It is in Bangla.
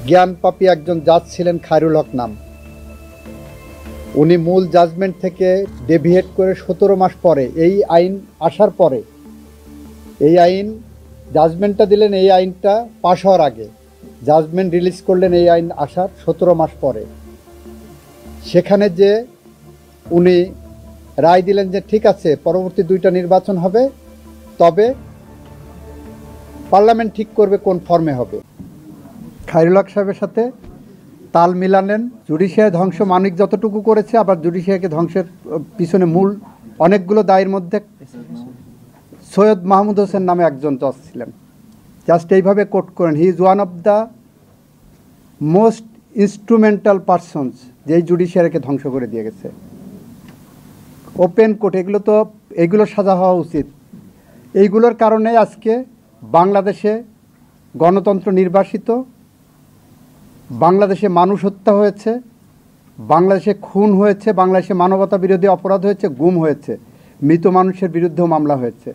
জ্ঞানপাপী একজন জাজ ছিলেন খায়রুল হক নাম। উনি মূল জাজমেন্ট থেকে ডেভিয়েট করে 17 মাস পরে এই আইন আসার পরে, এই আইন জাজমেন্টটা দিলেন এই আইনটা পাশ হওয়ার আগে, জাজমেন্ট রিলিজ করলেন এই আইন আসার 17 মাস পরে। সেখানে যে উনি রায় দিলেন যে ঠিক আছে পরবর্তী 2টা নির্বাচন হবে, তবে পার্লামেন্ট ঠিক করবে কোন ফর্মে হবে। খায়রুল হক সাহেবের সাথে তাল মিলালেন। জুডিশিয়ারি ধ্বংস মানিক যতটুকু করেছে, আবার জুডিশিয়ারিকে ধ্বংসের পিছনে মূল অনেকগুলো দায়ের মধ্যে সৈয়দ মাহমুদ হোসেন নামে একজন জজ ছিলেন। জাস্ট এইভাবে কোট করেন, he is one of the most instrumental persons, যেই জুডিশিয়ারিকে ধ্বংস করে দিয়ে গেছে। ওপেন কোর্ট, এগুলো সাজা হওয়া উচিত। এইগুলোর কারণে আজকে বাংলাদেশে গণতন্ত্র নির্বাসিত, বাংলাদেশে মানুষ হত্যা হয়েছে, বাংলাদেশে খুন হয়েছে, বাংলাদেশে মানবতা বিরোধী অপরাধ হয়েছে, গুম হয়েছে, মৃত মানুষের বিরুদ্ধেও মামলা হয়েছে।